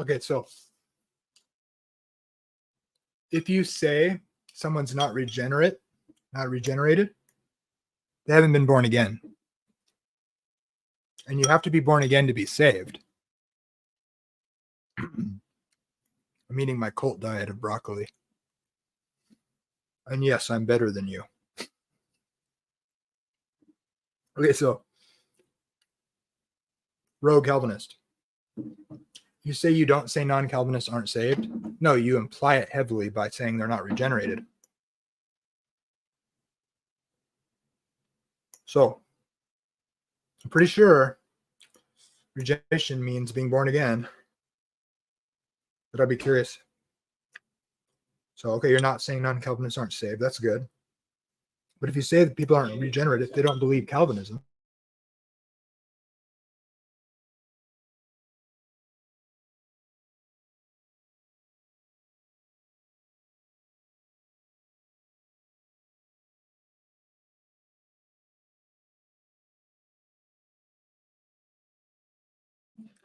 Okay, so if you say someone's not regenerate, not regenerated, they haven't been born again. And you have to be born again to be saved. I'm eating my cult diet of broccoli. And yes, I'm better than you. Okay, so rogue Calvinist. You say you don't say non-Calvinists aren't saved? No, you imply it heavily by saying they're not regenerated. So, I'm pretty sure regeneration means being born again. But I'd be curious. So, okay, you're not saying non-Calvinists aren't saved. That's good. But if you say that people aren't regenerate, if they don't believe Calvinism,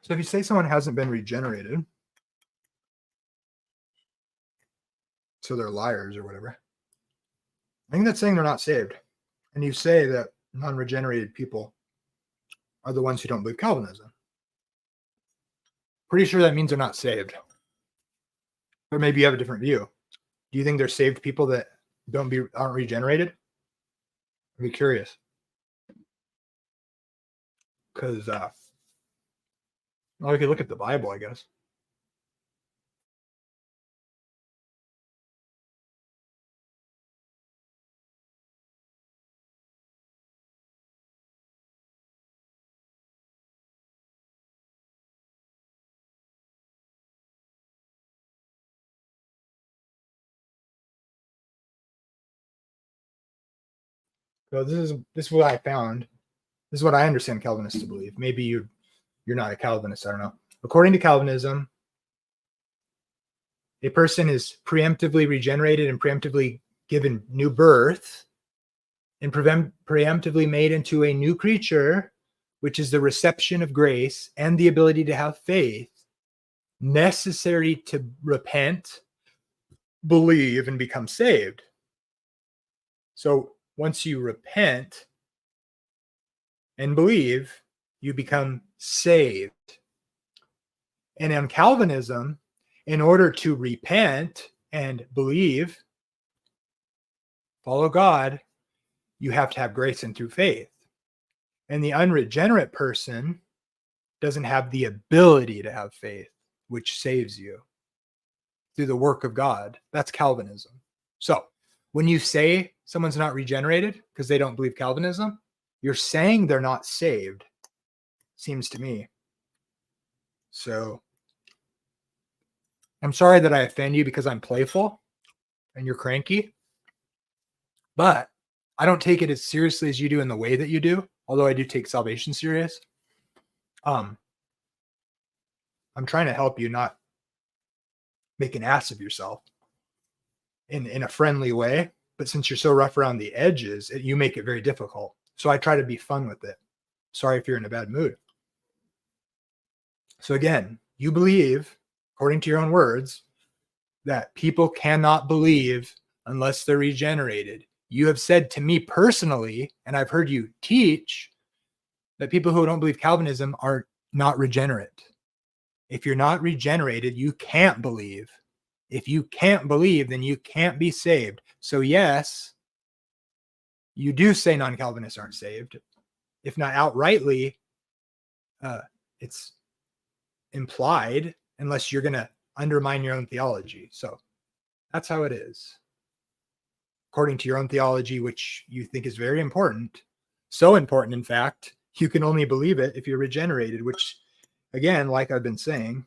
so if you say someone hasn't been regenerated, so they're liars or whatever, I think that's saying they're not saved. And you say that non-regenerated people are the ones who don't believe Calvinism. Pretty sure that means they're not saved. Or maybe you have a different view. Do you think they're saved people that aren't regenerated? I'd be curious. Because well, we could look at the Bible, I guess. So this is what I found. This is what I understand Calvinists to believe. Maybe you're not a Calvinist. I don't know. According to Calvinism, a person is preemptively regenerated and preemptively given new birth and preemptively made into a new creature, which is the reception of grace and the ability to have faith necessary to repent, believe, and become saved. So once you repent and believe, you become saved. And in Calvinism, in order to repent and believe, follow God, you have to have grace and through faith. And the unregenerate person doesn't have the ability to have faith, which saves you through the work of God. That's Calvinism. So when you say someone's not regenerated because they don't believe Calvinism, you're saying they're not saved, seems to me. So I'm sorry that I offend you because I'm playful and you're cranky, but I don't take it as seriously as you do in the way that you do, although I do take salvation serious. I'm trying to help you not make an ass of yourself in a friendly way, but since you're so rough around the edges, you make it very difficult. So I try to be fun with it. Sorry if you're in a bad mood. So again, you believe, according to your own words, that people cannot believe unless they're regenerated. You have said to me personally, and I've heard you teach, that people who don't believe Calvinism are not regenerate. If you're not regenerated, you can't believe. If you can't believe, then you can't be saved. So yes, you do say non-Calvinists aren't saved. If not outrightly, it's implied, unless you're going to undermine your own theology. So that's how it is. According to your own theology, which you think is very important, so important, in fact, you can only believe it if you're regenerated, which, again, like I've been saying,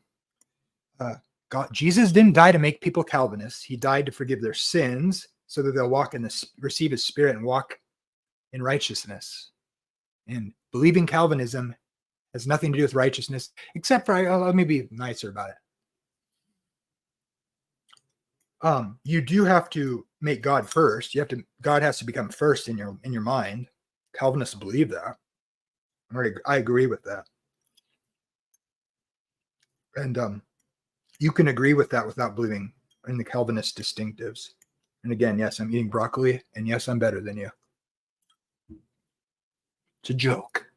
Jesus didn't die to make people Calvinists. He died to forgive their sins so that they'll receive his spirit and walk in righteousness. And believing Calvinism has nothing to do with righteousness, except for, let me be nicer about it. You do have to make God first. God has to become first in your mind. Calvinists believe that. I agree with that. And You can agree with that without believing in the Calvinist distinctives. And again, yes, I'm eating broccoli, and yes, I'm better than you. It's a joke.